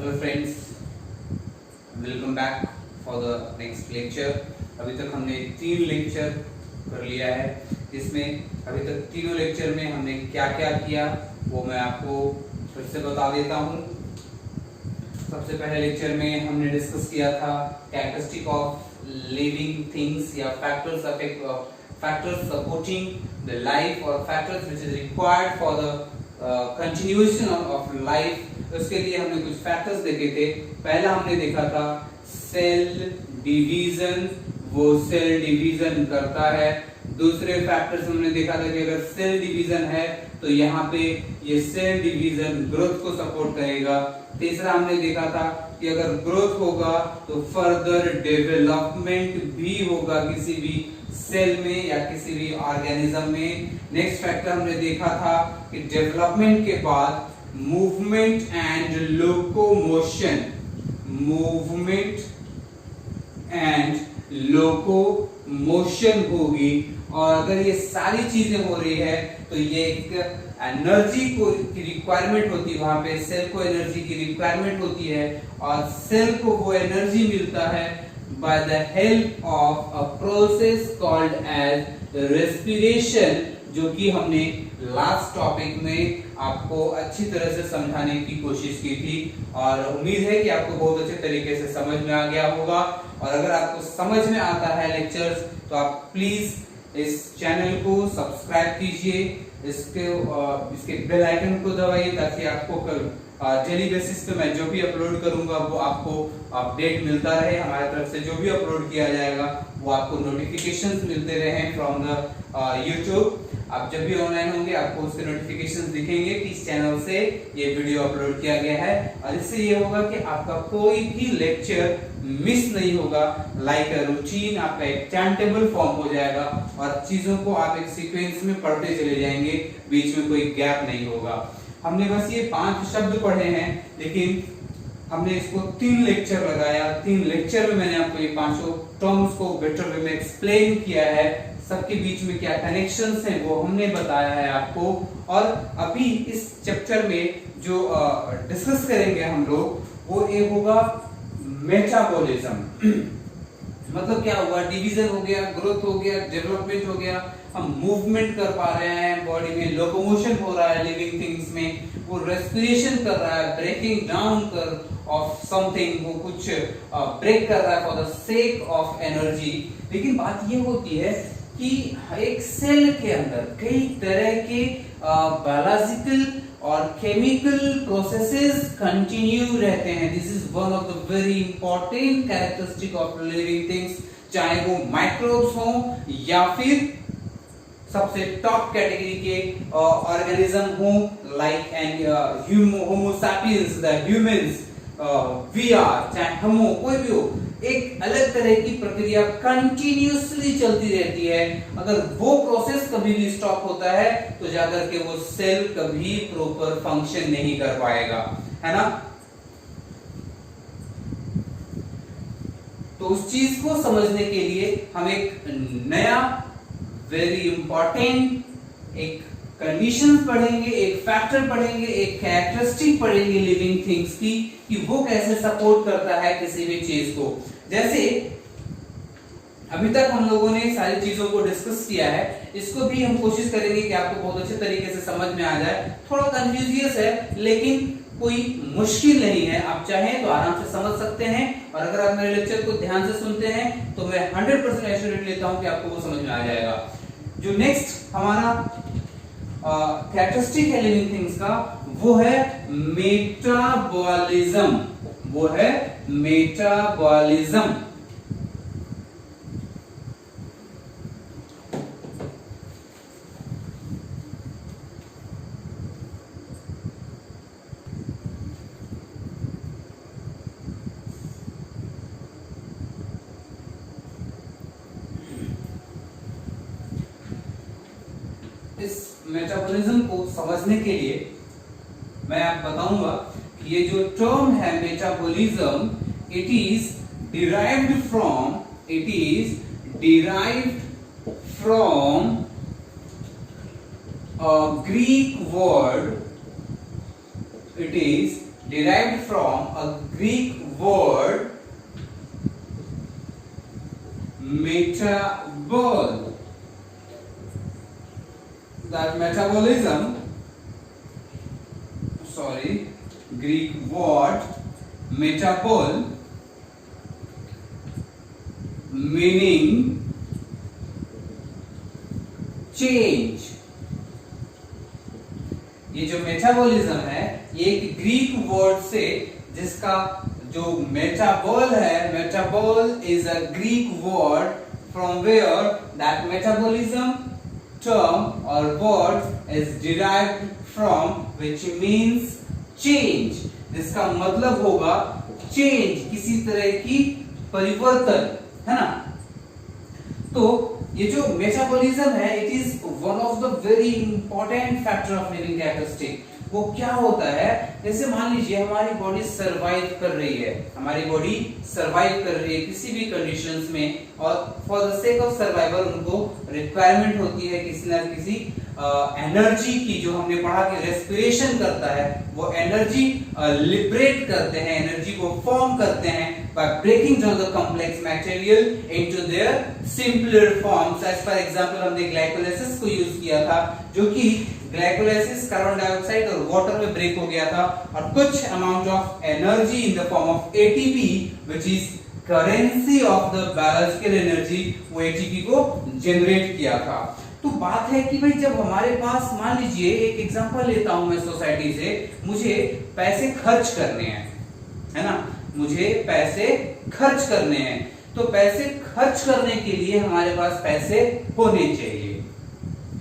Hello friends, welcome back for the next lecture. अभी तक हमने 3 लेक्चर कर लिया है। इसमें अभी तक तीनों लेक्चर में हमने क्या क्या किया वो मैं आपको फिर से बता देता हूँ। सबसे पहले लेक्चर में हमने डिस्कस किया था कैरेक्टरिस्टिक ऑफ लिविंग थिंग्स या फैक्टर्स सपोर्टिंग द लाइफ और factors which is required for the continuation of life. उसके लिए हमने कुछ फैक्टर्स देखे थे। पहला हमने देखा था सेल डिवीजन, वो सेल डिवीजन करता है। दूसरे फैक्टर्स हमने देखा था कि अगर सेल डिवीजन है तो यहाँ पे ये सेल डिवीजन ग्रोथ को सपोर्ट करेगा। तीसरा हमने देखा था कि अगर ग्रोथ होगा तो फर्दर डेवलपमेंट भी होगा किसी भी सेल में या किसी भी ऑर्गेनिज्म में। नेक्स्ट फैक्टर हमने देखा था कि डेवलपमेंट के बाद movement and locomotion, movement and locomotion होगी। और अगर ये सारी चीजें हो रही है तो ये एक एनर्जी की रिक्वायरमेंट होती है, वहां पे सेल को एनर्जी की रिक्वायरमेंट होती है और सेल को वो एनर्जी मिलता है by the help of a process called as respiration, जो कि हमने लास्ट टॉपिक में आपको अच्छी तरह से समझाने की कोशिश की थी और उम्मीद है कि आपको बहुत अच्छे तरीके से समझ में आ गया होगा। और अगर आपको समझ में आता है लेक्चर्स तो आप प्लीज इस चैनल को सब्सक्राइब कीजिए, इसके बेल आइकन को दबाइए ताकि आपको डेली बेसिस पे मैं जो भी अपलोड करूंगा वो आपको अपडेट मिलता रहे। हमारी तरफ से जो भी अपलोड किया जाएगा वो आपको नोटिफिकेशंस मिलते रहे फ्रॉम द यूट्यूब। आप जब भी ऑनलाइन होंगे आपको उसके नोटिफिकेशंस दिखेंगे कि इस चैनल से ये वीडियो अपलोड किया गया है और इससे ये होगा कि आपका कोई भी लेक्चर मिस नहीं होगा। लाइक अ रूटीन आपका एक टाइम टेबल फॉर्म हो जाएगा और चीजों को आप एक सीक्वेंस में पढ़ते चले जाएंगे, बीच में कोई गैप नहीं होगा। हमने बस ये 5 शब्द पढ़े हैं लेकिन हमने इसको 3 लेक्चर लगाया। 3 लेक्चर में मैंने आपको ये 5 टर्म्स को बेटर वे में एक्सप्लेन किया है, सबके बीच में क्या कनेक्शंस हैं वो हमने बताया है आपको। और अभी इस चैप्टर में जो डिस्कस करेंगे हम लोग वो एक होगा मेटाबॉलिज्म। मतलब क्या हुआ, डिवीजन हो गया, ग्रोथ हो गया, डेवलपमेंट हो गया, हम मूवमेंट कर पा रहे हैं, बॉडी में लोकोमोशन हो रहा है लिविंग थिंग्स में, वो रेस्पिरेशन कर रहा है, ब्रेकिंग डाउन कर ऑफ समथिंग, वो कुछ ब्रेक कर रहा है for the sake of energy. लेकिन बात ये होती है कि एक सेल के अंदर कई तरह के बायोलॉजिकल और केमिकल प्रोसेसेस कंटिन्यू रहते हैं। This is one of the very important characteristic of living things, चाहे वो माइक्रोब्स हो या फिर सबसे टॉप कैटेगरी के ऑर्गेनिज्म हो like and homo sapiens, the humans, we are, चाहे हम हो, कोई भी हो, एक अलग तरह की प्रक्रिया कंटिन्यूअसली चलती रहती है। अगर वो प्रोसेस कभी भी स्टॉप होता है तो जाकर के वो सेल कभी प्रॉपर फंक्शन नहीं कर पाएगा, है ना। तो उस चीज को समझने के लिए हम एक नया वेरी इंपॉर्टेंट एक कंडीशन पढ़ेंगे, एक फैक्टर पढ़ेंगे, एक कैरेक्टरिस्टिक पढ़ेंगे लिविंग थिंग्स की कि वो कैसे सपोर्ट करता है किसी भी चीज को। जैसे अभी तक हम लोगों ने सारी चीजों को डिस्कस किया है, इसको भी हम कोशिश करेंगे कि आपको बहुत अच्छे तरीके से समझ में आ जाए। थोड़ा कंफ्यूजियस है लेकिन कोई मुश्किल नहीं है, आप चाहें तो आराम से समझ सकते हैं। और अगर आप मेरे लेक्चर को ध्यान से सुनते हैं तो मैं 100% एश्योरेट लेता हूं कि आपको वो समझ में आ जाएगा। जो नेक्स्ट हमारा कैरेक्टरिस्टिक है लिविंग थिंग्स का वो है मेटाबॉलिज्म, वो है मेटाबॉलिज्म। इस मेटाबॉलिज्म को समझने के लिए मैं आप बताऊंगा कि ये जो टर्म है metabolism, it is derived from a Greek word, it is derived from a Greek word metabol. That metabolism, Greek word metabol, meaning change. ये जो मेटाबॉलिज्म है ये एक ग्रीक वर्ड से, जिसका जो मेटाबॉल है, metabole is a Greek word from where that metabolism term or word is derived from, which means change. जिसका मतलब होगा change, किसी तरह की परिवर्तन, है ना। तो ये जो मेटाबॉलिज्म है, it is one of the very important factor of living characteristic. वो क्या होता है, जैसे मान लीजिए हमारी बॉडी सरवाइव कर रही है, हमारी बॉडी सरवाइव कर रही है किसी भी कंडीशंस में, और for the sake of survival उनको रिक्वायरमेंट होती है किसी ना किसी एनर्जी की, जो हमने पढ़ा कि रेस्पिरेशन करता है, वो एनर्जी लिबरेट करते हैं, एनर्जी को फॉर्म करते हैं by breaking down the complex material into their simpler forms. As for example, हमने ग्लाइकोलाइसिस को यूज किया था, जो कि ग्लाइकोलाइसिस कार्बन डाइऑक्साइड और वाटर में ब्रेक हो गया था, और कुछ amount of energy in the form of ATP, which is currency of the biological energy, वो एटीपी को जनरेट किया था। तो बात है कि भाई जब हमारे पास, मान लीजिए एक एग्जांपल लेता हूं मैं सोसाइटी से, मुझे पैसे खर्च करने हैं, है ना, मुझे पैसे खर्च करने हैं, तो पैसे खर्च करने के लिए हमारे पास पैसे होने चाहिए।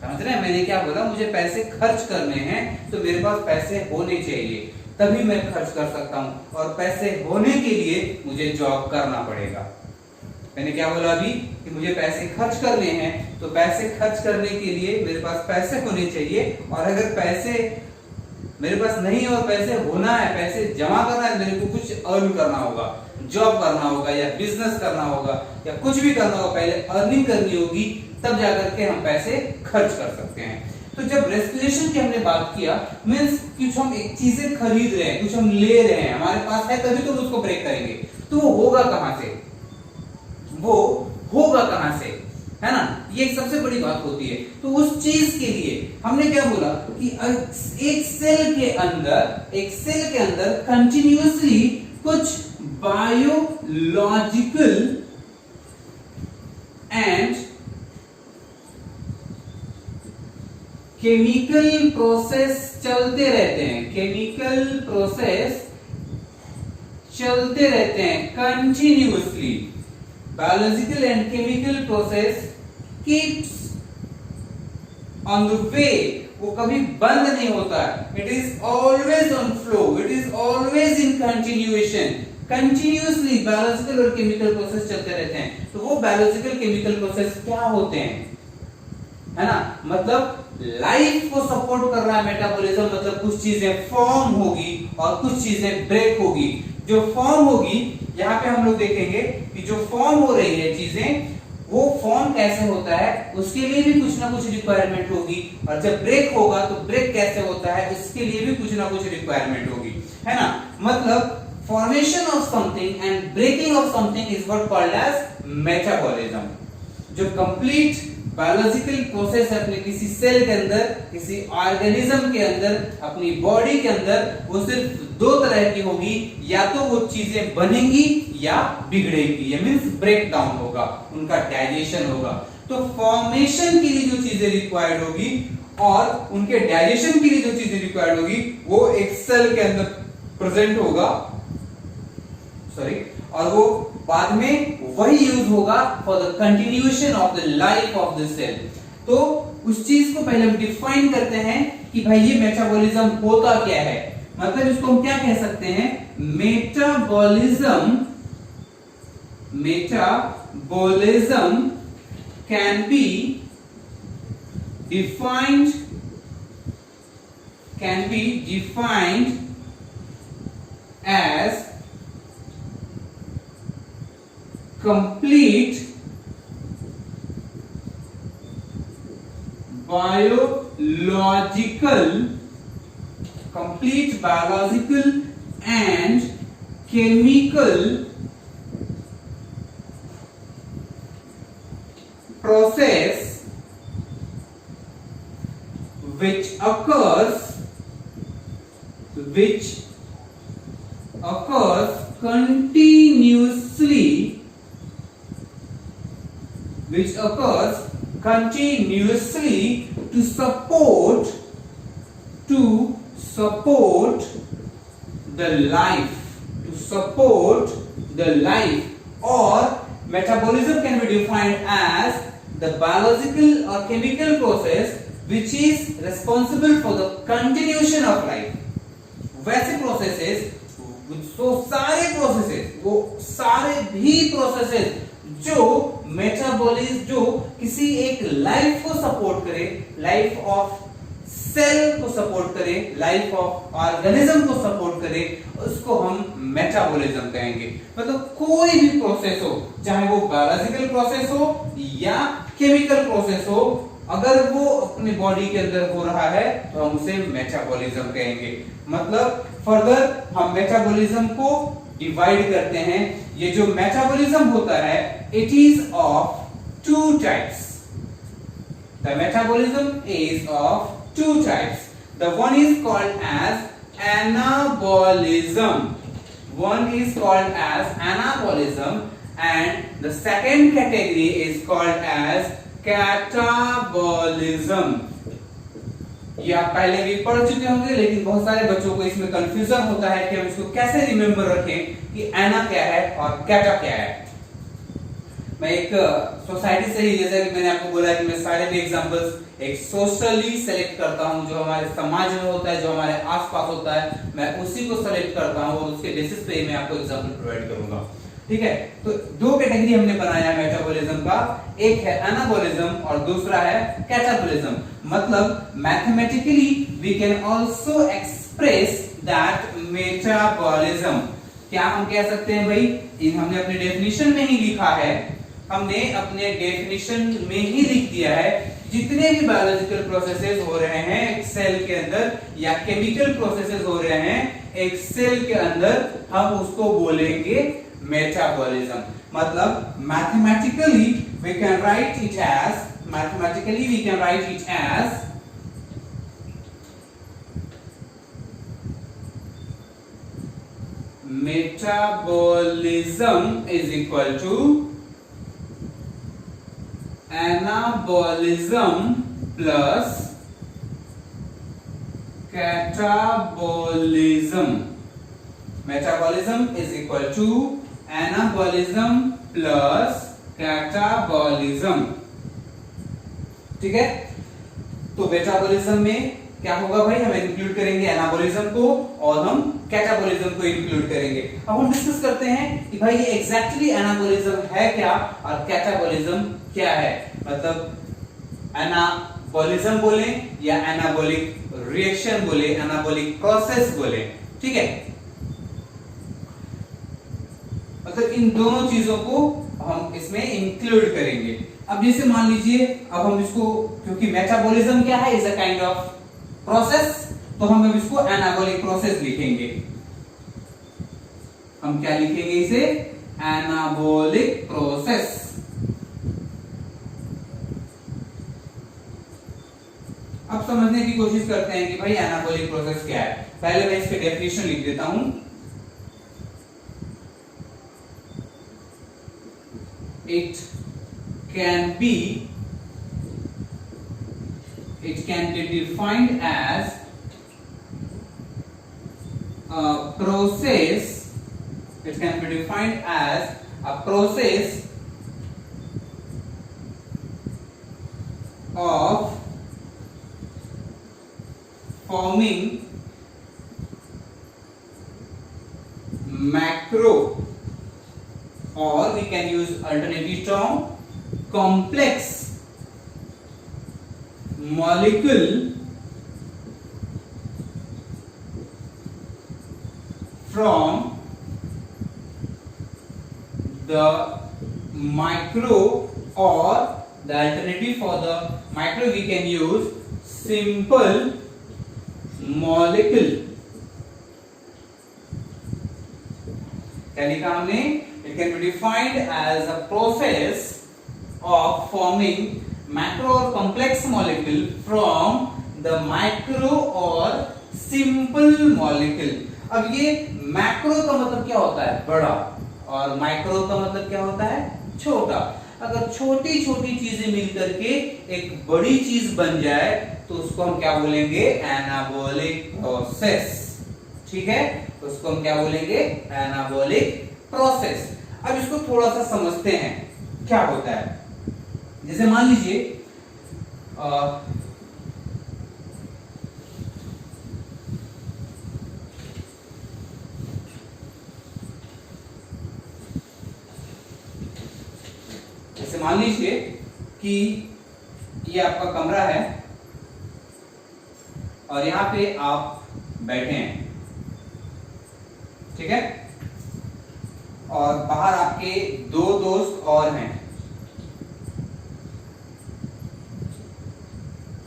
समझ रहे हैं मैंने क्या बोला, मुझे पैसे खर्च करने हैं तो मेरे पास पैसे होने चाहिए, तभी मैं खर्च कर सकता हूं, और पैसे होने के लिए मुझे जॉब करना पड़ेगा। मैंने क्या बोला अभी कि मुझे पैसे खर्च करने हैं, तो पैसे खर्च करने के लिए मेरे पास पैसे होने चाहिए, और अगर पैसे मेरे पास नहीं और पैसे होना है, पैसे जमा करना है, मेरे को कुछ अर्न करना होगा, जॉब करना होगा या बिजनेस करना होगा या कुछ भी करना होगा, पहले अर्निंग करनी होगी, तब जाकर के हम पैसे खर्च कर सकते हैं। तो जब रेस्पिरेशन की हमने बात किया, मींस कुछ हम एक चीजें खरीद रहे हैं, कुछ हम ले रहे हैं, हमारे पास है तभी तो उसको ब्रेक करेंगे, तो वो होगा कहां से, वो होगा कहां से, है ना, ये एक सबसे बड़ी बात होती है। तो उस चीज के लिए हमने क्या बोला कि एक सेल के अंदर कंटिन्यूअसली कुछ बायोलॉजिकल एंड केमिकल प्रोसेस चलते रहते हैं, केमिकल प्रोसेस चलते रहते हैं continuously. Biological and chemical process keeps on the way, वो कभी बंद नहीं होता है, it is always on flow, it is always in continuation, continuously biological और chemical process चलते रहते हैं। तो वो biological chemical process क्या होते हैं, है ना, मतलब लाइफ को सपोर्ट कर रहा है मेटाबॉलिज्म, मतलब कुछ चीजें फॉर्म होगी और कुछ चीजें ब्रेक होगी। जो फॉर्म होगी, यहाँ पे हम लोग देखेंगे कि जो फॉर्म हो रही है चीजें, वो फॉर्म कैसे होता है, उसके लिए भी कुछ ना कुछ रिक्वायरमेंट होगी, और जब ब्रेक होगा तो ब्रेक कैसे होता है, उसके लिए भी कुछ ना कुछ रिक्वायरमेंट होगी, है ना। मतलब formation of something and breaking of something is what called as metabolism. जो कंप्लीट बायोलॉजिकल प्रोसेस है अपने किसी सेल के अंदर, किसी ऑर्गेनिज्म के अंदर, अपनी बॉडी के अंदर, वो सिर्फ दो तरह की होगी, या तो वो चीजें बनेंगी या बिगड़ेंगी, ये मींस ब्रेक डाउन होगा, उनका डाइजेशन होगा। तो फॉर्मेशन के लिए जो चीजें रिक्वायर्ड होगी और उनके डाइजेशन के लिए जो चीजें रिक्वायर्ड होगी, वो एक सेल के अंदर प्रेजेंट होगा, और वो बाद में वही यूज होगा for the continuation of the life of the cell. तो उस चीज को पहले हम डिफाइन करते हैं कि भाई ये मेटाबॉलिज्म होता क्या है, मतलब इसको हम क्या कह सकते हैं, metabolism can be defined as complete biological and chemical process which occurs continuously to support the life, or metabolism can be defined as the biological or chemical process which is responsible for the continuation of life. वैसे processes, वो सारे भी processes जो जो किसी एक life को support करे, लाइफ ऑफ सेल को सपोर्ट करे, लाइफ ऑफ ऑर्गेनिज्म को सपोर्ट करे, उसको हम मेटाबॉलिज्म कहेंगे। मतलब कोई भी प्रोसेस हो, चाहे वो बायोलॉजिकल प्रोसेस हो या केमिकल प्रोसेस हो, अगर वो अपनी बॉडी के अंदर हो रहा है तो हम उसे मेटाबॉलिज्म कहेंगे। मतलब फर्दर हम मेटाबॉलिज्म को डिवाइड करते हैं। ये जो मेटाबॉलिज्म होता है, it is of two types. The metabolism is of two types. The one is called as anabolism. And the second category is called as catabolism. ये आप पहले भी पढ़ चुके होंगे, लेकिन बहुत सारे बच्चों को इसमें कंफ्यूजन होता है कि हम इसको कैसे रिमेंबर रखें कि एना क्या है और कैटा क्या है। मैं एक सोसाइटी से ही, जैसे कि मैंने आपको बोला कि मैं सारे भी एग्जांपल्स एक सोशली सेलेक्ट करता हूं, जो हमारे समाज में होता है, जो हमारे आसपास होता है, मैं उसी को सेलेक्ट करता हूं और उसके बेसिस पे मैं आपको एग्जांपल प्रोवाइड करूंगा। ठीक है, तो दो कैटेगरी हमने बनाया मेटाबॉलिज्म का, एक है एनाबॉलिज्म और दूसरा है कैटाबॉलिज्म। मतलब mathematically we can also express that metabolism. क्या हम कह सकते हैं भाई, हमने अपने डेफिनेशन में ही लिखा है, हमने अपने डेफिनेशन में ही लिख दिया है, जितने भी बायोलॉजिकल प्रोसेसेस हो रहे हैं एक सेल के अंदर या केमिकल प्रोसेसेस हो रहे हैं एक सेल के अंदर, हम उसको बोलेंगे मेटाबॉलिज्म। मतलब mathematically we can write it as metabolism is equal to anabolism plus catabolism. Metabolism is equal to anabolism plus catabolism. ठीक है, तो मेटाबॉलिज्म में क्या होगा भाई, हम इंक्लूड करेंगे एनाबॉलिज्म को और हम कैटाबॉलिज्म को इंक्लूड करेंगे। अब हम डिस्कस करते हैं कि भाई ये एग्जैक्टली एनाबॉलिज्म है क्या और कैटाबॉलिज्म क्या है। मतलब एनाबॉलिज्म बोले या एनाबॉलिक रिएक्शन बोले, एनाबॉलिक प्रोसेस बोले, ठीक है। मतलब इन दोनों चीजों को हम इसमें इंक्लूड करेंगे। अब जैसे मान लीजिए, अब हम इसको, क्योंकि मेटाबॉलिज्म क्या है, is a kind of process, तो हम अब इसको एनाबॉलिक प्रोसेस लिखेंगे। हम क्या लिखेंगे इसे, एनाबॉलिक प्रोसेस। अब समझने की कोशिश करते हैं कि भाई एनाबॉलिक प्रोसेस क्या है। पहले मैं इसकी डेफिनेशन लिख देता हूं। It can be defined as a process. It can be defined as a process of forming macro, or we can use alternative term, complex molecule from the micro, or the alternative for the micro we can use simple molecule. क्या लिखा हमने? It can be defined as a process of forming macro और complex molecule from the micro और simple molecule. अब ये macro का मतलब क्या होता है? बड़ा, और माइक्रो का मतलब क्या होता है? छोटा। अगर छोटी छोटी चीजें मिलकर के एक बड़ी चीज बन जाए तो उसको हम क्या बोलेंगे? Anabolic process. ठीक है, उसको हम क्या बोलेंगे? Anabolic process. अब इसको थोड़ा सा समझते हैं क्या होता है। जैसे मान लीजिए मान लीजिए कि ये आपका कमरा है और यहां पे आप बैठे हैं, ठीक है, और बाहर आपके दो दोस्त और हैं,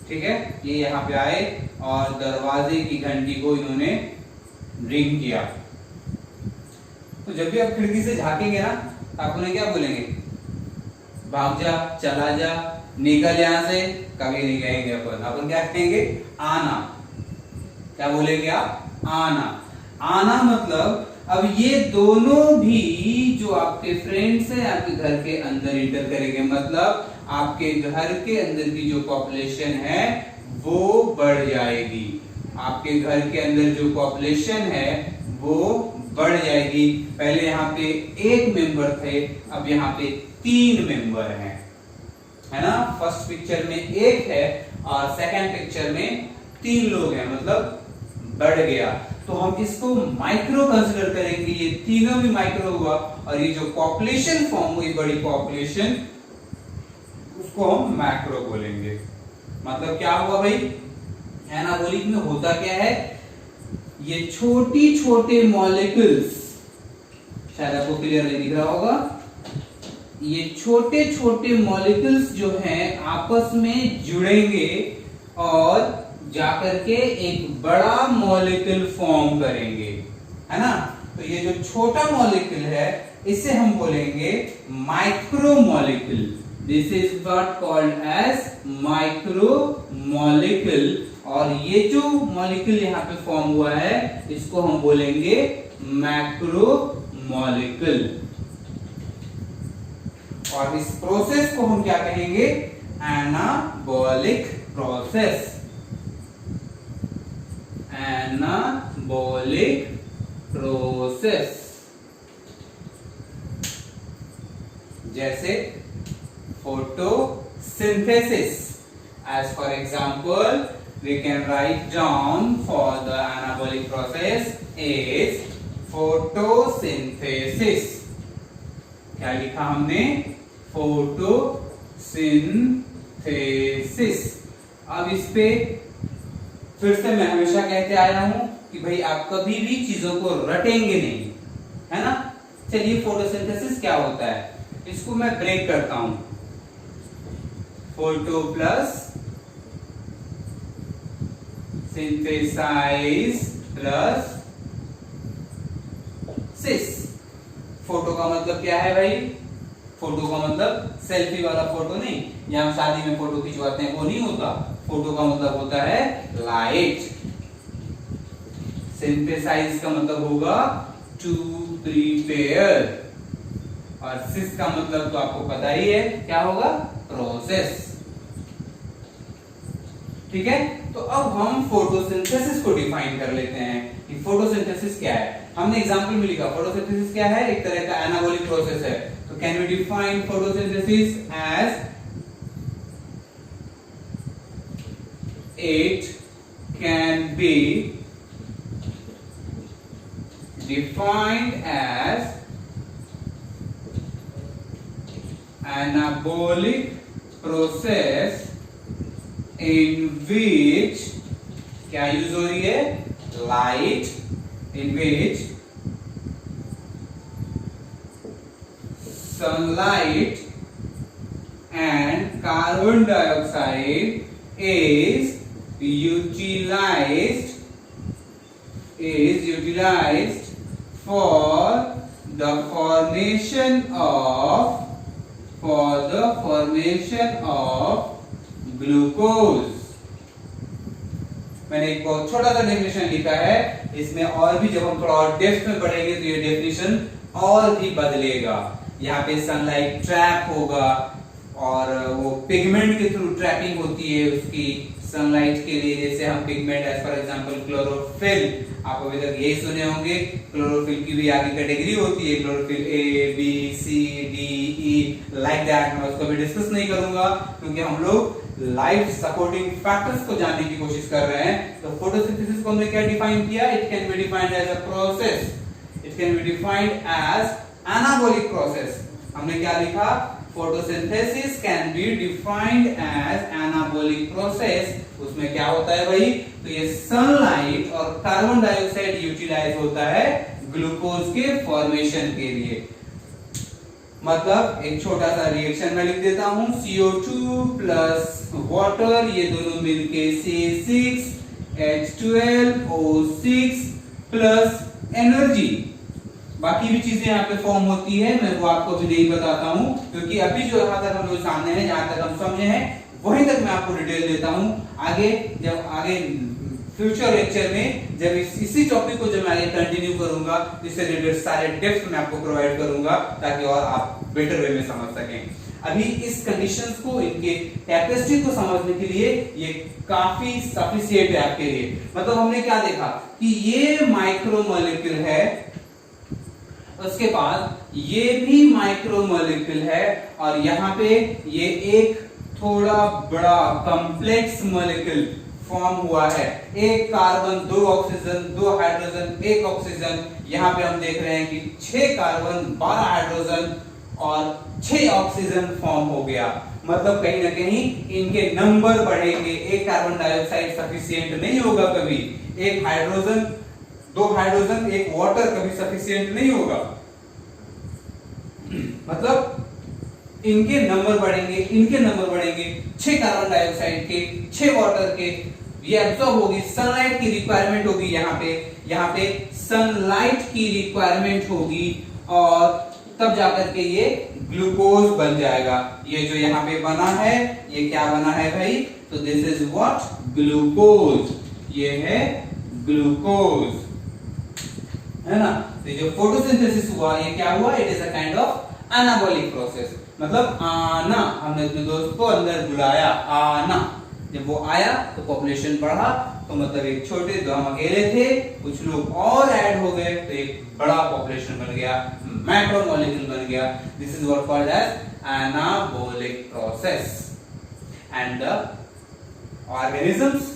ठीक है। ये यहां पे आए और दरवाजे की घंटी को इन्होंने रिंग किया। तो जब भी आप खिड़की से झांकेंगे ना तो आप उन्हें क्या बोलेंगे? भाग जा, चला जा, निकल यहां से। कभी नहीं कहेंगे अपन क्या कहेंगे? आना। क्या बोलेंगे आप? आना। आना मतलब अब ये दोनों भी जो आपके फ्रेंड्स हैं आपके घर के अंदर इंटर करेंगे, मतलब आपके घर के अंदर की जो पॉपुलेशन है वो बढ़ जाएगी। आपके घर के अंदर जो पॉपुलेशन है वो बढ़ जाएगी। पहले यहाँ पे एक मेंबर थे, अब यहाँ पे 3 मेंबर हैं, है ना। फर्स्ट पिक्चर में 1 है और सेकंड पिक्चर में 3 लोग हैं, मतलब बढ़ गया। तो हम इसको माइक्रो कंसीडर करेंगे। ये तीनों भी माइक्रो हुआ और ये जो पॉपुलेशन फॉर्म हुई, बड़ी पॉपुलेशन, उसको हम मैक्रो बोलेंगे। मतलब क्या हुआ भाई? एनाबॉलिक में होता क्या है? ये छोटी छोटे मॉलिक्यूल्स, शायद आपको क्लियर नहीं दिख रहा होगा, ये छोटे छोटे मॉलिक्यूल्स जो हैं आपस में जुड़ेंगे और जाकर के एक बड़ा मॉलिक्यूल फॉर्म करेंगे, है ना। तो ये जो छोटा मॉलिक्यूल है इसे हम बोलेंगे micro molecule. This is what called as micro molecule. और ये जो मॉलिक्यूल यहाँ पे फॉर्म हुआ है इसको हम बोलेंगे मैक्रो मॉलिक्यूल। और इस प्रोसेस को हम क्या कहेंगे? Anabolic process. Anabolic process. जैसे photosynthesis. As for example, we can write down for the anabolic process is photosynthesis. क्या लिखा हमने? photosynthesis. अब इस पे फिर से मैं हमेशा कहते आया हूं कि भाई आप कभी भी चीजों को रटेंगे नहीं, है ना। चलिए फोटोसिंथेसिस क्या होता है इसको मैं ब्रेक करता हूं। फोटो प्लस सिंथेसाइज प्लस सिस। फोटो का मतलब क्या है भाई? फोटो का मतलब सेल्फी वाला फोटो नहीं, या हम शादी में फोटो खिंचवाते हैं वो नहीं होता। फोटो का मतलब होता है लाइट। सिंथेसाइज का मतलब होगा टू प्रिपेयर, और सिस का मतलब तो आपको पता ही है क्या होगा? प्रोसेस। ठीक है, तो अब हम फोटोसिंथेसिस को डिफाइन कर लेते हैं कि फोटोसिंथेसिस क्या है। हमने एग्जांपल में लिखा फोटोसिंथेसिस क्या है? एक तरह का एनाबॉलिक प्रोसेस है। तो can we define photosynthesis as it can be defined as anabolic process in which क्या यूज हो रही है? Light, in which sunlight and carbon dioxide is utilized for the formation of glucose. मैंने एक बहुत छोटा सा डेफिनेशन लिखा है, इसमें और भी जब हम थोड़ा और डेप्थ में पढ़ेंगे तो ये डेफिनेशन और भी बदलेगा। यहाँ पे सनलाइट ट्रैप होगा और वो पिगमेंट के थ्रू ट्रैपिंग होती है उसकी सनलाइट के लिए, जैसे हम pigment as for example chlorophyll, आप अभी तक यही सुने होंगे। क्लोरोफिल की भी आगे कैटेगरी होती है, chlorophyll A B C D E like that. मैं उसको भी डिस्कस नहीं करूंगा क्योंकि हम लोग लाइफ सपोर्टिंग फैक्टर्स को जानने की कोशिश कर रहे हैं। तो फोटोसिंथेसिस को हमने क्या डिफाइन किया? It can be defined as a process, it can be defined as anabolic process. हमने क्या लिखा? photosynthesis can be defined as anabolic process। उसमें क्या होता है भाई? तो ये सनलाइट और कार्बन डाइऑक्साइड यूटिलाइज होता है ग्लूकोज के फॉर्मेशन के लिए। मतलब एक छोटा सा रिएक्शन में लिख देता हूं, CO2 प्लस वाटर, ये दोनों मिलके C6H12O6 प्लस एनर्जी। बाकी भी चीजें यहाँ पे फॉर्म होती है, मैं वो आपको भी नहीं बताता हूँ क्योंकि अभी जो यहाँ तक हम लोग सामने हैं, जहां तक हम समझे हैं वहीं तक मैं आपको डिटेल देता हूँ। आगे जब आगे फ्यूचर लेक्चर में जब इसी टॉपिक को जब मैं आगे कंटिन्यू करूंगा, इससे रिलेटेड सारे टिप्स मैं आपको प्रोवाइड करूंगा ताकि और आप बेटर वे में समझ सकें। अभी इस कंडीशंस को, इनके कैपेसिटी को समझने के लिए ये काफी सफिशिएंट है आपके लिए। मतलब हमने क्या देखा कि ये माइक्रोमोलेक्यूल है, उसके बाद ये भी माइक्रोमोलेक्यूल है और यहाँ पे ये एक थोड़ा बड़ा कॉम्प्लेक्स मॉलिक्यूल फॉर्म हुआ है। एक कार्बन, 2 ऑक्सीजन, 2 हाइड्रोजन, 1 ऑक्सीजन। यहाँ पे हम देख रहे हैं कि 6 कार्बन, 12 हाइड्रोजन और 6 ऑक्सीजन फॉर्म हो गया। मतलब कहीं ना कहीं इनके नंबर बढ़ेंगे। एक कार्बन डाइऑक्साइड सफिशिएंट नहीं होगा कभी, एक हाइड्रोजन, 2 हाइड्रोजन, 1 वाटर कभी सफिशिएंट नहीं होगा। मतलब इनके नंबर बढ़ेंगे, इनके नंबर बढ़ेंगे, 6 कार्बन डाइऑक्साइड के, 6 वाटर के, ये एब्सॉर्ब होगी। सनलाइट की रिक्वायरमेंट होगी यहाँ पे सनलाइट की रिक्वायरमेंट होगी और तब जाकर के ये ग्लूकोज बन जाएगा। ये जो यहाँ पे बना है, ये क्या बना है भाई? तो दिस इज व्हाट? ग्लूकोज। ये है ग्लूकोज, है ना। तो जो फोटोसिंथेसिस हुआ, ये क्या हुआ? It is a kind of anabolic process. मतलब आना, हमने अपने दोस्त को अंदर बुलाया, आना। जब वो आया तो पॉपुलेशन बढ़ा, तो मतलब एक छोटे, दो हम अकेले थे, कुछ लोग और ऐड हो गए तो एक बड़ा पॉपुलेशन बन गया, मैक्रोमोलेक्यूल बन गया। This is what called as anabolic process. And the organisms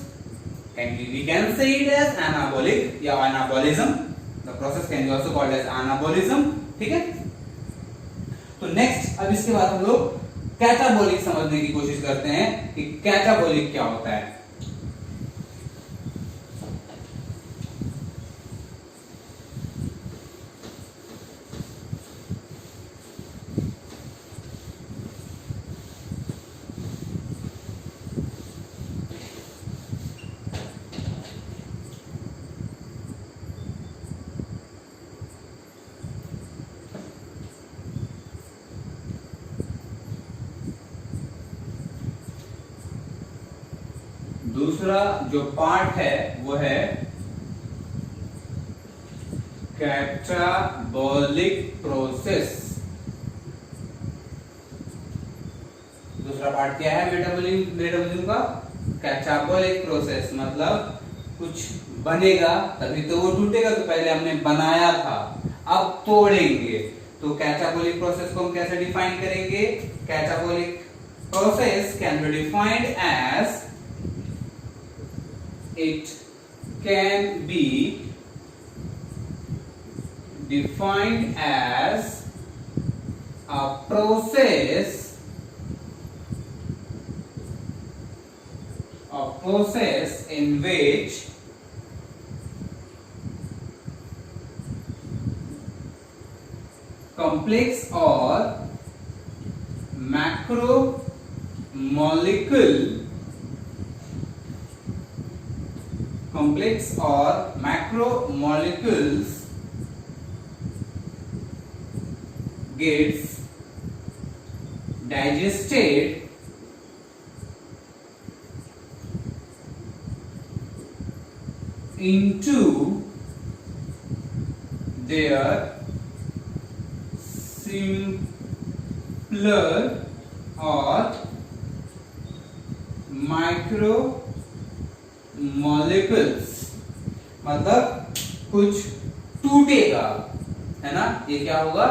we can say it as anabolic या anabolism. The process can be also called as anabolism. ठीक है। तो नेक्स्ट, अब इसके बाद हम लोग कैटाबॉलिक समझने की कोशिश करते हैं कि कैटाबॉलिक क्या होता है। दूसरा जो पार्ट है वो है कैटाबॉलिक प्रोसेस। दूसरा पार्ट क्या है मेटाबॉलिज्म का? Catabolic process. मतलब कुछ बनेगा तभी तो वो टूटेगा, तो पहले हमने बनाया था, अब तोड़ेंगे। तो कैटाबॉलिक प्रोसेस को हम कैसे डिफाइन करेंगे? Catabolic process can be defined as, it can be defined as a process in which complex or macromolecules gets digested into their simpler or micro molecules, मतलब कुछ टूटेगा, है ना, ये क्या होगा,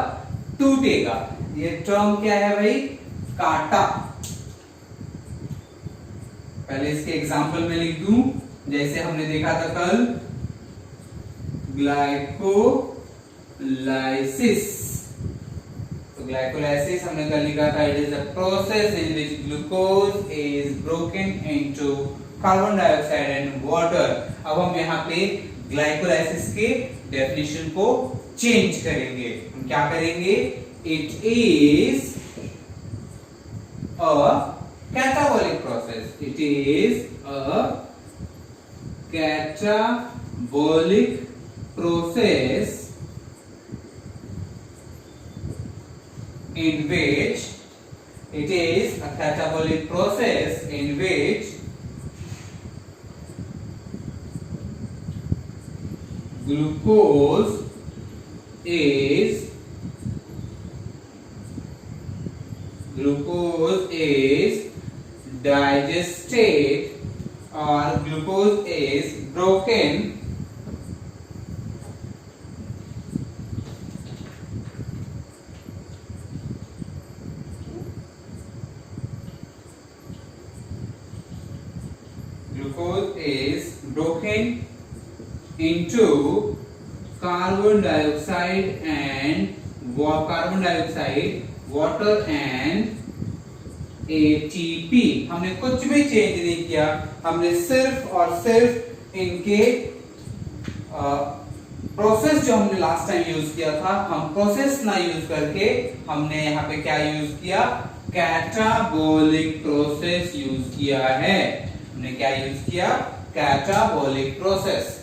टूटेगा। ये टर्म क्या है भाई, काटा। पहले इसके एग्जांपल में लिख दूं, जैसे हमने देखा था कल, ग्लाइकोलाइसिस। तो ग्लाइकोलाइसिस हमने कल लिखा था, it is a process in which glucose is broken into carbon dioxide and water. अब हम यहाँ पे ग्लाइकोलाइसिस के डेफिनेशन को चेंज करेंगे। हम क्या करेंगे, it is a catabolic process, it is a catabolic process in which glucose is digested or glucose is broken into carbon dioxide, water and ATP। हमने कुछ भी चेंज नहीं किया, हमने सिर्फ और सिर्फ इनके प्रोसेस जो हमने लास्ट टाइम यूज किया था, हम प्रोसेस ना यूज करके हमने यहाँ पे क्या यूज किया, कैटाबॉलिक प्रोसेस यूज किया है। हमने क्या यूज किया, कैटाबॉलिक प्रोसेस।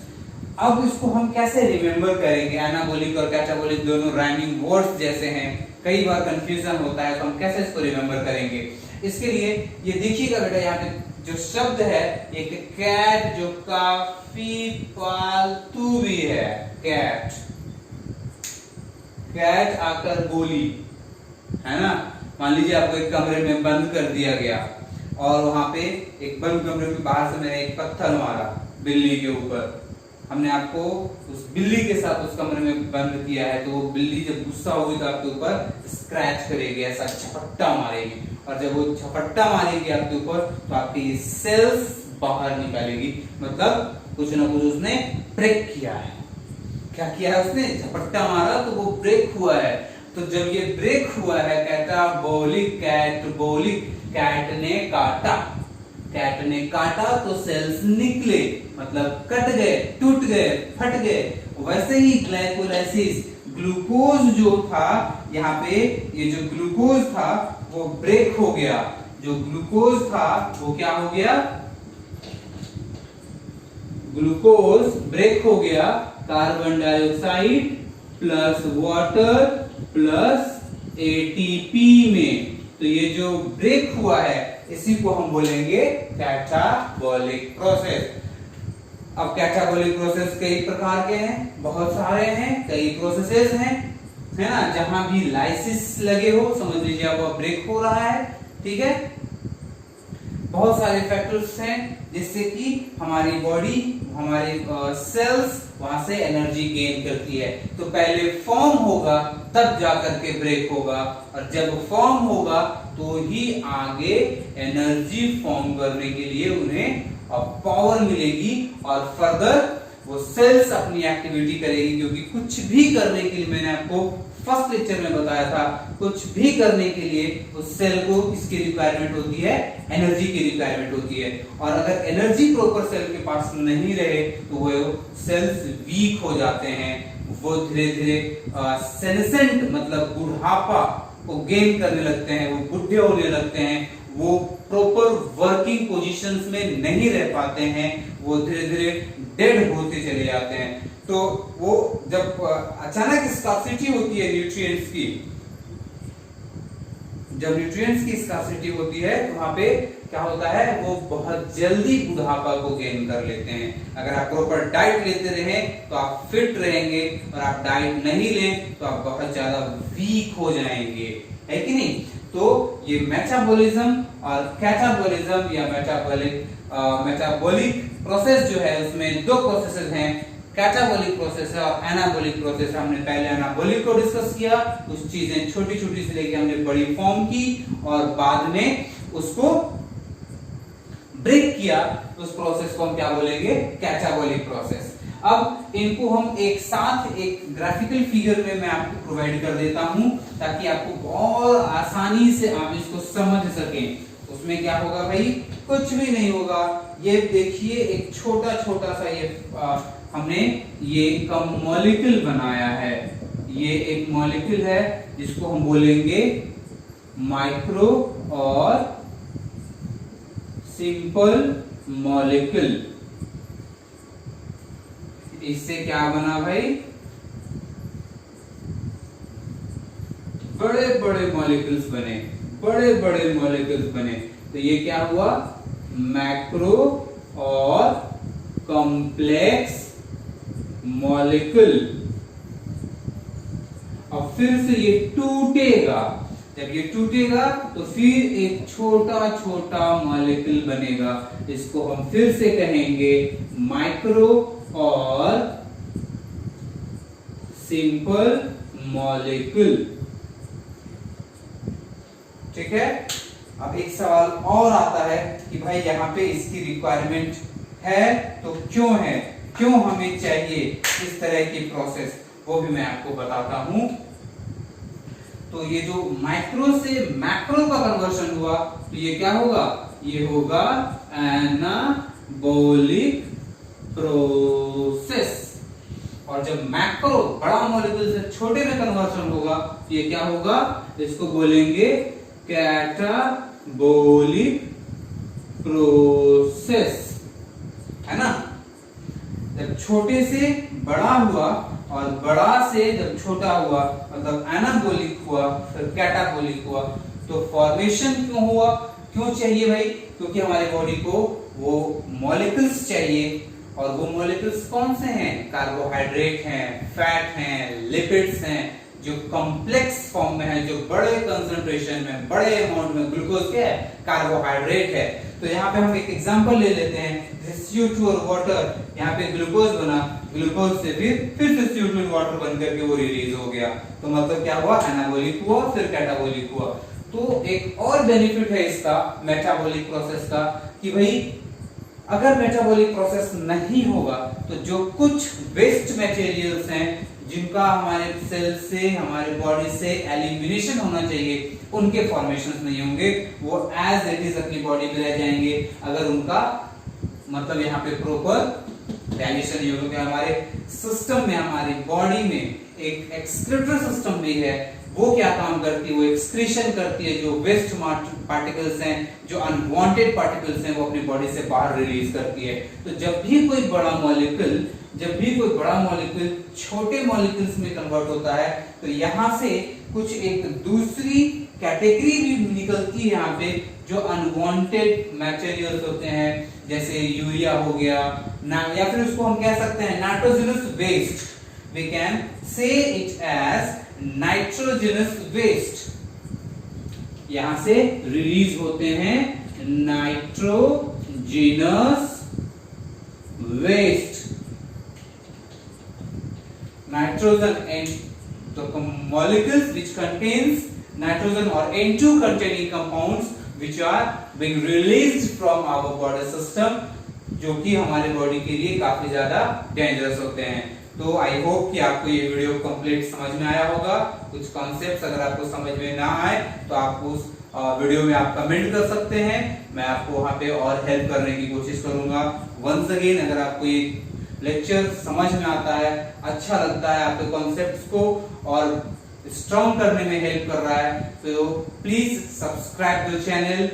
अब इसको हम कैसे रिमेंबर करेंगे, एनाबॉलिक और कैटाबॉलिक दोनों राइमिंग वर्ड्स जैसे हैं, कई बार कंफ्यूजन होता है, तो हम कैसे इसको रिमेंबर करेंगे। इसके लिए ये देखिएगा बेटा, यहाँ पे जो शब्द है एक कैट, जो काफी पालतू भी है, कैट आकर बोली, है ना। मान लीजिए आपको एक कमरे में बंद कर दिया गया और वहां पे एक बंद कमरे के बाहर से मैंने एक पत्थर मारा बिल्ली के ऊपर, हमने आपको उस बिल्ली के साथ उस कमरे में बंद किया है, तो वो बिल्ली जब गुस्सा होगी तो आपके ऊपर स्क्रैच करेगी, ऐसा झपट्टा मारेगी, और जब वो झपट्टा मारेगी आपके ऊपर तो आपकी सेल्स बाहर निकालेगी, मतलब कुछ ना कुछ उसने ब्रेक किया है। क्या किया है उसने, झपट्टा मारा तो वो ब्रेक हुआ है। तो जब ये ब्रेक हुआ है, कैटाबॉलिक, कैट ने काटा तो सेल्स निकले, मतलब कट गए, टूट गए, फट गए। वैसे ही ग्लाइकोलाइसिस, ग्लूकोज जो था यहाँ पे, ये जो ग्लूकोज था वो ब्रेक हो गया, जो ग्लूकोज था वो क्या हो गया, ग्लूकोज ब्रेक हो गया carbon dioxide plus water plus ATP में। तो ये जो ब्रेक हुआ है इसी को हम बोलेंगे कैटाबॉलिक प्रोसेस। अब कैटाबॉलिक प्रोसेस कई प्रकार के हैं, बहुत सारे हैं, कई प्रोसेसेस हैं, है ना। जहां भी लाइसिस लगे हो समझ लीजिए अब ब्रेक हो रहा है, ठीक है। बहुत सारे फैक्टर्स हैं जिससे कि हमारी बॉडी, हमारे सेल्स वहां से एनर्जी गेन करती है। तो पहले फॉर्म होगा तब जाकर के ब्रेक होगा, और जब फॉर्म होगा तो ही आगे एनर्जी फॉर्म करने के लिए उन्हें पावर मिलेगी और फर्दर वो सेल्स अपनी एक्टिविटी करेगी। क्योंकि कुछ भी करने के लिए, मैंने आपको फर्स्ट लेक्चर में बताया था, कुछ भी करने के लिए उस सेल को इसकी रिक्वायरमेंट होती है, एनर्जी की रिक्वायरमेंट होती है। और अगर एनर्जी प्रॉपर सेल के पास नहीं रहे तो वो सेल्स वीक हो जाते हैं, वो धीरे धीरे सेनेसेंट मतलब बुढ़ापा को गेन करने लगते हैं, वो बुढ़े होने लगते हैं, वो प्रॉपर वर्किंग पोजीशंस में नहीं रह पाते हैं, वो धीरे धीरे डेड होते चले जाते हैं। तो वो जब अचानक स्कार्सिटी होती है न्यूट्रिएंट्स की, जब न्यूट्रिएंट्स की स्कार्सिटी होती है तो वहां पे क्या होता है, वो बहुत जल्दी बुढ़ापा को गेन कर लेते हैं। अगर आप प्रॉपर डाइट लेते रहें तो आप फिट रहेंगे, और आप डाइट नहीं लें तो आप बहुत ज्यादा वीक हो जाएंगे, है कि नहीं। तो ये मेटाबॉलिज्म और कैटाबॉलिज्म या मेटाबॉलिक प्रोसेस जो है, उसमें दो प्रोसेसेस हैं, कैटाबॉलिक प्रोसेस है और एनाबॉलिक प्रोसेस। हमने पहले एनाबॉलिक को डिस्कस किया, कुछ चीजें छोटी छोटी से लेके हमने बड़ी फॉर्म की और बाद में उसको ब्रेक किया, उस प्रोसेस को हम क्या बोलेंगे, कैटाबॉलिक प्रोसेस। अब इनको हम एक साथ एक ग्राफिकल फिगर में मैं आपको प्रोवाइड कर देता हूं, ताकि आपको बहुत आसानी से आप इसको समझ सकें। उसमें क्या होगा भाई, कुछ भी नहीं होगा। ये देखिए एक छोटा छोटा सा ये हमने ये कम मॉलिक्यूल बनाया है। ये एक मॉलिक्यूल है जिसको हम बोलेंगे माइक्रो और सिंपल मॉलिक्यूल। इससे क्या बना भाई, बड़े बड़े मॉलिक्यूल्स बने, बड़े बड़े मॉलिक्यूल्स बने। तो ये क्या हुआ, मैक्रो और कॉम्प्लेक्स मॉलिक्यूल। अब फिर से ये टूटेगा, जब ये टूटेगा तो फिर एक छोटा छोटा मॉलिक्यूल बनेगा, इसको हम फिर से कहेंगे माइक्रो और सिंपल मॉलिक्यूल। ठीक है। अब एक सवाल और आता है कि भाई यहाँ पे इसकी रिक्वायरमेंट है तो क्यों है, क्यों हमें चाहिए इस तरह की प्रोसेस, वो भी मैं आपको बताता हूं। तो ये जो माइक्रो से मैक्रो का कन्वर्शन हुआ, तो ये क्या होगा, ये होगा एनाबॉलिक प्रोसेस। और जब मैक्रो बड़ा मॉलिक्यूल से छोटे में कन्वर्शन होगा, तो ये क्या होगा, इसको बोलेंगे कैटाबॉलिक प्रोसेस, है ना। जब छोटे से बड़ा हुआ और बड़ा से जब छोटा हुआ, मतलब एनाबॉलिक हुआ, फिर कैटाबॉलिक हुआ। तो फॉर्मेशन क्यों हुआ, क्यों चाहिए भाई, क्योंकि हमारी बॉडी को वो मॉलिक्यूल्स चाहिए। और वो मॉलिक्यूल्स कौन से हैं, कार्बोहाइड्रेट हैं, फैट हैं, लिपिड्स हैं, जो कॉम्प्लेक्स फॉर्म में है, जो बड़े कंसंट्रेशन में, बड़े अमाउंट में। ग्लूकोज क्या है, कार्बोहाइड्रेट है। तो यहाँ पे हम एक एग्जांपल ले लेते हैं, जैसे CO2 और वाटर, यहाँ पे ग्लूकोज बना, ग्लूकोज से फिर से CO2 और वाटर बन करके वो रिलीज हो गया। तो मतलब क्या हुआ, एनाबॉलिक हुआ, फिर कैटाबॉलिक हुआ। तो एक और बेनिफिट है इसका, मेटाबॉलिक प्रोसेस का, कि भाई अगर मेटाबॉलिक प्रोसेस नहीं होगा तो जो कुछ वेस्ट मटेरियल्स हैं, जिनका हमारे सेल से, हमारे बॉडी से एलिमिनेशन होना चाहिए, उनके फॉर्मेशंस नहीं होंगे, वो एज इट इज अपनी बॉडी में रह जाएंगे। अगर उनका मतलब यहाँ पे प्रॉपर डाइजेशन नहीं होगा। हमारे सिस्टम में, हमारी बॉडी में एक एक्सक्रीटरी सिस्टम भी है, वो क्या काम करती है, वो एक्सक्रीशन करती है, जो वेस्ट पार्टिकल्स हैं, जो अनवांटेड पार्टिकल्स हैं, वो अपनी बॉडी से बाहर रिलीज करती है। तो जब भी कोई बड़ा मॉलिक्यूल छोटे मॉलिक्यूल्स में कन्वर्ट होता है, तो यहाँ से कुछ एक दूसरी कैटेगरी भी निकलती है यहाँ पे, जो अनवांटेड मटेरियल्स होते हैं, जैसे यूरिया हो गया ना, या फिर उसको हम कह सकते हैं nitrogenous waste. We can say it as nitrogenous waste. यहां से रिलीज होते हैं nitrogenous waste. Nitrogen and the molecules which contains nitrogen or N2 containing compounds which are being released from our body system, जो कि हमारे body के लिए काफी ज्यादा डेंजरस होते हैं। तो आई होप कि आपको ये वीडियो कंप्लीट समझ में आया होगा। कुछ कॉन्सेप्ट्स अगर आपको समझ में ना आए तो आप उस वीडियो में आप कमेंट कर सकते हैं, मैं आपको वहां पे और हेल्प करने की कोशिश करूंगा। वंस अगेन, अगर आपको ये लेक्चर समझ में आता है, अच्छा लगता है, आपके कॉन्सेप्ट्स को और स्ट्रॉन्ग करने में हेल्प कर रहा है, तो please subscribe the channel,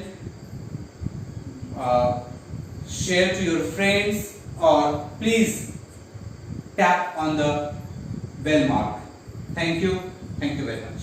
share to your friends, और please tap on the bell mark. Thank you very much.